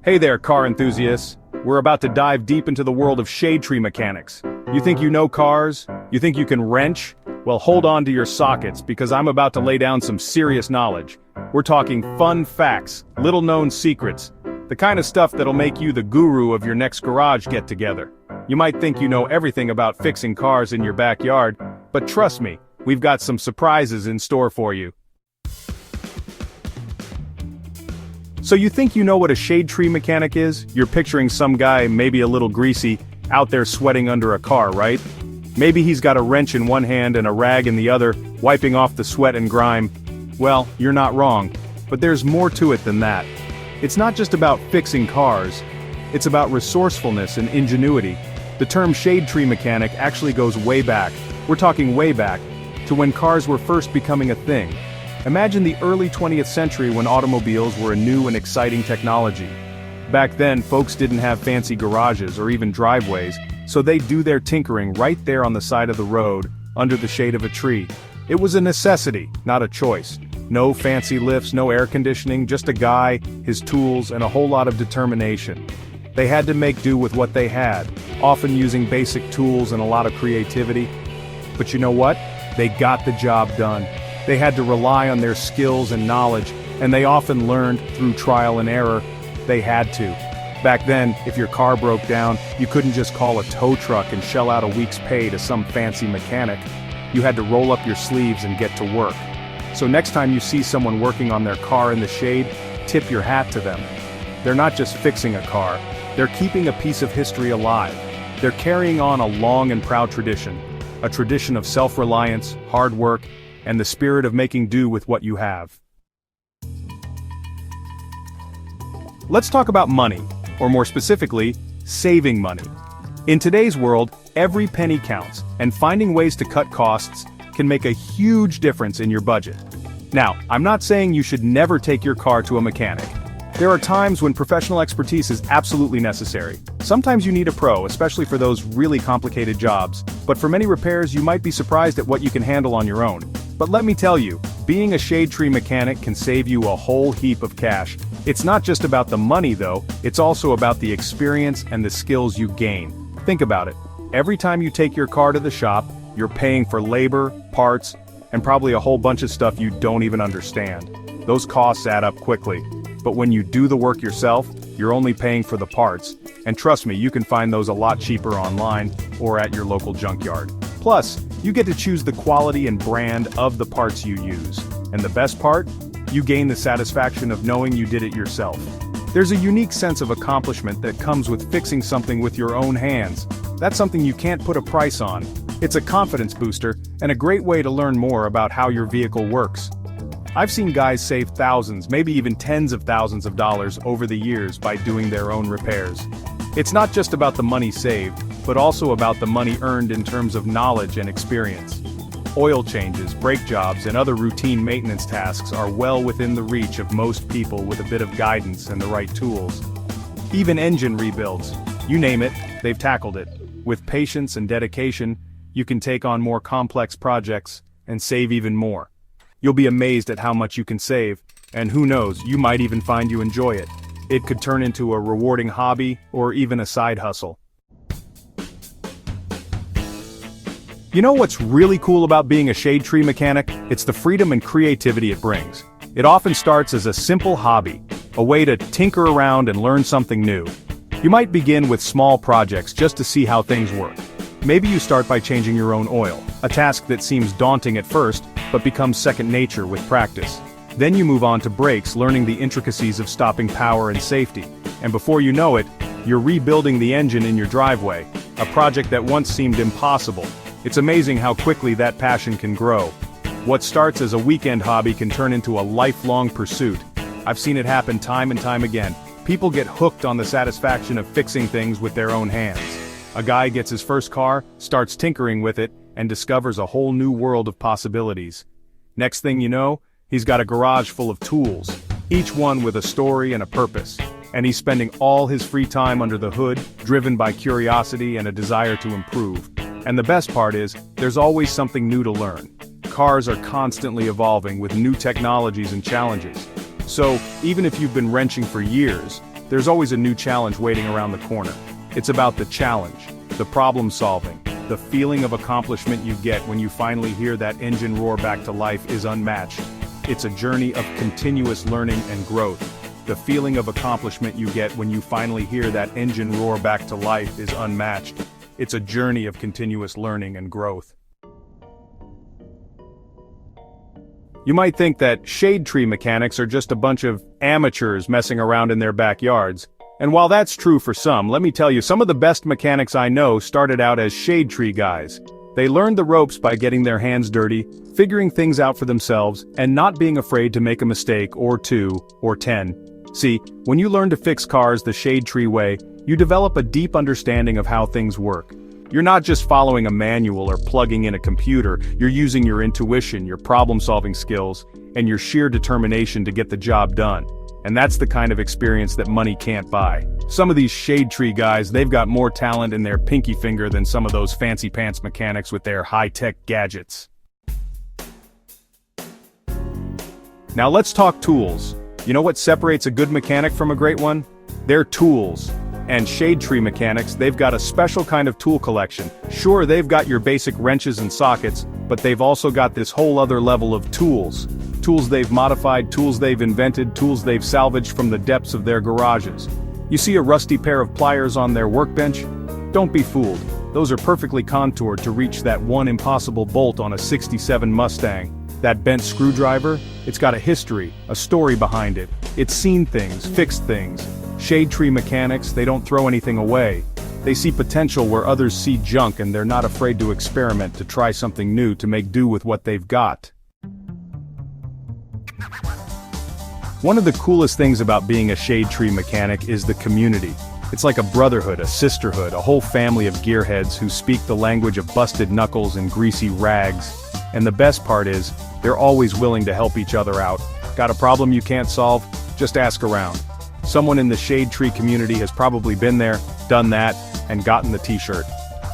Hey there, car enthusiasts. We're about to dive deep into the world of shade tree mechanics. You think you know cars? You think you can wrench? Well, hold on to your sockets because I'm about to lay down some serious knowledge. We're talking fun facts, little-known secrets, the kind of stuff that'll make you the guru of your next garage get-together. You might think you know everything about fixing cars in your backyard, but trust me, we've got some surprises in store for you. So you think you know what a shade tree mechanic is? You're picturing some guy, maybe a little greasy, out there sweating under a car, right? Maybe he's got a wrench in one hand and a rag in the other, wiping off the sweat and grime. Well, you're not wrong, but there's more to it than that. It's not just about fixing cars, it's about resourcefulness and ingenuity. The term shade tree mechanic actually goes way back, we're talking way back, to when cars were first becoming a thing. Imagine the early 20th century when automobiles were a new and exciting technology. Back then, folks didn't have fancy garages or even driveways, so they'd do their tinkering right there on the side of the road, under the shade of a tree. It was a necessity, not a choice. No fancy lifts, no air conditioning, just a guy, his tools, and a whole lot of determination. They had to make do with what they had, often using basic tools and a lot of creativity. But you know what? They got the job done. They had to rely on their skills and knowledge, and they often learned through trial and error. They had to. Back then, if your car broke down, you couldn't just call a tow truck and shell out a week's pay to some fancy mechanic. You had to roll up your sleeves and get to work. So next time you see someone working on their car in the shade, tip your hat to them. They're not just fixing a car, they're keeping a piece of history alive. They're carrying on a long and proud tradition, a tradition of self-reliance, hard work, and the spirit of making do with what you have. Let's talk about money, or more specifically, saving money. In today's world, every penny counts, and finding ways to cut costs can make a huge difference in your budget. Now, I'm not saying you should never take your car to a mechanic. There are times when professional expertise is absolutely necessary. Sometimes you need a pro, especially for those really complicated jobs, but for many repairs you might be surprised at what you can handle on your own. But let me tell you, being a shade tree mechanic can save you a whole heap of cash. It's not just about the money though, it's also about the experience and the skills you gain. Think about it. Every time you take your car to the shop, you're paying for labor, parts, and probably a whole bunch of stuff you don't even understand. Those costs add up quickly. But when you do the work yourself, you're only paying for the parts. And trust me, you can find those a lot cheaper online or at your local junkyard. Plus, you get to choose the quality and brand of the parts you use. And the best part? You gain the satisfaction of knowing you did it yourself. There's a unique sense of accomplishment that comes with fixing something with your own hands. That's something you can't put a price on. It's a confidence booster, and a great way to learn more about how your vehicle works. I've seen guys save thousands, maybe even tens of thousands of dollars over the years by doing their own repairs. It's not just about the money saved, but also about the money earned in terms of knowledge and experience. Oil changes, brake jobs, and other routine maintenance tasks are well within the reach of most people with a bit of guidance and the right tools. Even engine rebuilds, you name it, they've tackled it. With patience and dedication, you can take on more complex projects and save even more. You'll be amazed at how much you can save, and who knows, you might even find you enjoy it. It could turn into a rewarding hobby or even a side hustle. You know what's really cool about being a shade tree mechanic? It's the freedom and creativity it brings. It often starts as a simple hobby, a way to tinker around and learn something new. You might begin with small projects just to see how things work. Maybe you start by changing your own oil, a task that seems daunting at first, but becomes second nature with practice. Then you move on to brakes, learning the intricacies of stopping power and safety. And before you know it, you're rebuilding the engine in your driveway, a project that once seemed impossible. It's amazing how quickly that passion can grow. What starts as a weekend hobby can turn into a lifelong pursuit. I've seen it happen time and time again. People get hooked on the satisfaction of fixing things with their own hands. A guy gets his first car, starts tinkering with it, and discovers a whole new world of possibilities. Next thing you know, he's got a garage full of tools, each one with a story and a purpose. And he's spending all his free time under the hood, driven by curiosity and a desire to improve. And the best part is, there's always something new to learn. Cars are constantly evolving with new technologies and challenges. So, even if you've been wrenching for years, there's always a new challenge waiting around the corner. It's about the challenge, the problem solving, the feeling of accomplishment you get when you finally hear that engine roar back to life is unmatched. It's a journey of continuous learning and growth. The feeling of accomplishment you get when you finally hear that engine roar back to life is unmatched. It's a journey of continuous learning and growth. You might think that shade tree mechanics are just a bunch of amateurs messing around in their backyards. And while that's true for some, let me tell you, some of the best mechanics I know started out as shade tree guys. They learned the ropes by getting their hands dirty, figuring things out for themselves, and not being afraid to make a mistake or two, or 10. See, when you learn to fix cars the shade tree way, you develop a deep understanding of how things work. You're not just following a manual or plugging in a computer, you're using your intuition, your problem-solving skills, and your sheer determination to get the job done. And that's the kind of experience that money can't buy. Some of these shade tree guys, they've got more talent in their pinky finger than some of those fancy pants mechanics with their high-tech gadgets. Now let's talk tools. You know what separates a good mechanic from a great one? They're tools. And shade tree mechanics, they've got a special kind of tool collection. Sure, they've got your basic wrenches and sockets, but they've also got this whole other level of tools. Tools they've modified, tools they've invented, tools they've salvaged from the depths of their garages. You see a rusty pair of pliers on their workbench? Don't be fooled. Those are perfectly contoured to reach that one impossible bolt on a '67 Mustang. That bent screwdriver? It's got a history, a story behind it. It's seen things, fixed things. Shade tree mechanics, they don't throw anything away. They see potential where others see junk, and they're not afraid to experiment, to try something new, to make do with what they've got. One of the coolest things about being a shade tree mechanic is the community. It's like a brotherhood, a sisterhood, a whole family of gearheads who speak the language of busted knuckles and greasy rags. And the best part is, they're always willing to help each other out. Got a problem you can't solve? Just ask around. Someone in the shade tree community has probably been there, done that, and gotten the t-shirt.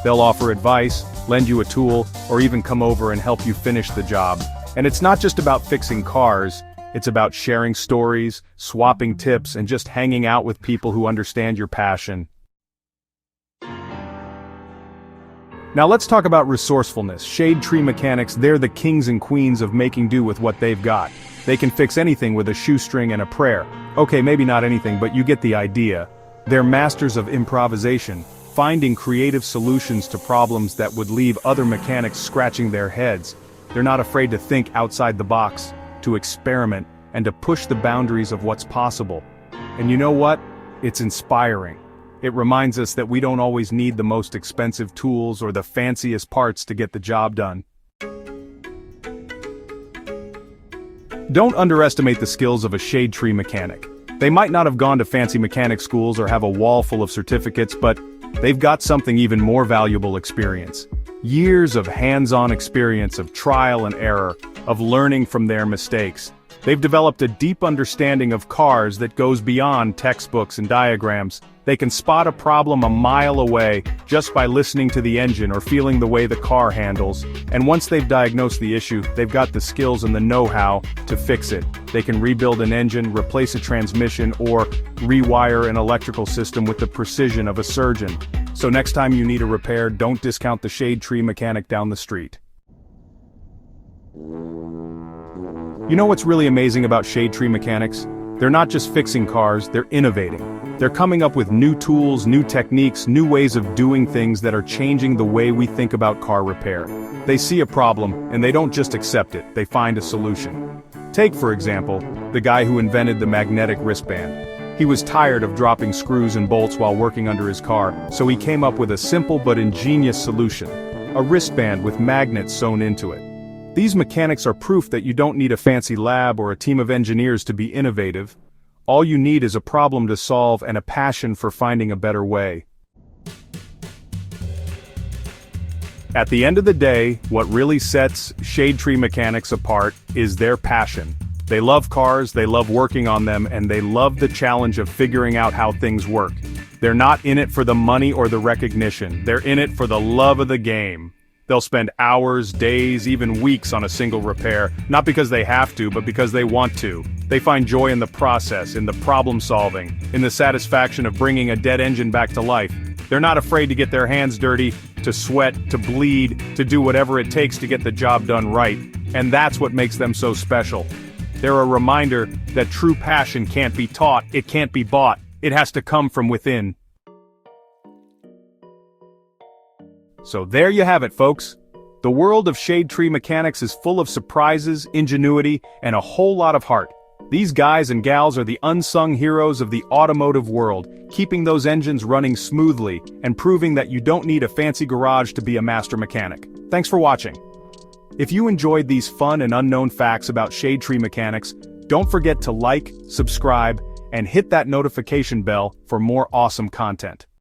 They'll offer advice, lend you a tool, or even come over and help you finish the job. And it's not just about fixing cars, it's about sharing stories, swapping tips, and just hanging out with people who understand your passion. Now let's talk about resourcefulness. Shade tree mechanics, they're the kings and queens of making do with what they've got. They can fix anything with a shoestring and a prayer. Okay, maybe not anything, but you get the idea. They're masters of improvisation, finding creative solutions to problems that would leave other mechanics scratching their heads. They're not afraid to think outside the box, to experiment, and to push the boundaries of what's possible. And you know what? It's inspiring. It reminds us that we don't always need the most expensive tools or the fanciest parts to get the job done. Don't underestimate the skills of a shade tree mechanic. They might not have gone to fancy mechanic schools or have a wall full of certificates, but they've got something even more valuable: experience. Years of hands-on experience, of trial and error, of learning from their mistakes. They've developed a deep understanding of cars that goes beyond textbooks and diagrams. They can spot a problem a mile away just by listening to the engine or feeling the way the car handles. And once they've diagnosed the issue, they've got the skills and the know-how to fix it. They can rebuild an engine, replace a transmission, or rewire an electrical system with the precision of a surgeon. So next time you need a repair, don't discount the shade tree mechanic down the street. You know what's really amazing about shade tree mechanics? They're not just fixing cars, they're innovating. They're coming up with new tools, new techniques, new ways of doing things that are changing the way we think about car repair. They see a problem, and they don't just accept it, they find a solution. Take, for example, the guy who invented the magnetic wristband. He was tired of dropping screws and bolts while working under his car, so he came up with a simple but ingenious solution: a wristband with magnets sewn into it. These mechanics are proof that you don't need a fancy lab or a team of engineers to be innovative. All you need is a problem to solve and a passion for finding a better way. At the end of the day, what really sets shade tree mechanics apart is their passion. They love cars, they love working on them, and they love the challenge of figuring out how things work. They're not in it for the money or the recognition. They're in it for the love of the game. They'll spend hours, days, even weeks on a single repair, not because they have to, but because they want to. They find joy in the process, in the problem solving, in the satisfaction of bringing a dead engine back to life. They're not afraid to get their hands dirty, to sweat, to bleed, to do whatever it takes to get the job done right. And that's what makes them so special. They're a reminder that true passion can't be taught, it can't be bought, it has to come from within. So there you have it, folks. The world of shade tree mechanics is full of surprises, ingenuity, and a whole lot of heart. These guys and gals are the unsung heroes of the automotive world, keeping those engines running smoothly and proving that you don't need a fancy garage to be a master mechanic. Thanks for watching. If you enjoyed these fun and unknown facts about shade tree mechanics, don't forget to like, subscribe, and hit that notification bell for more awesome content.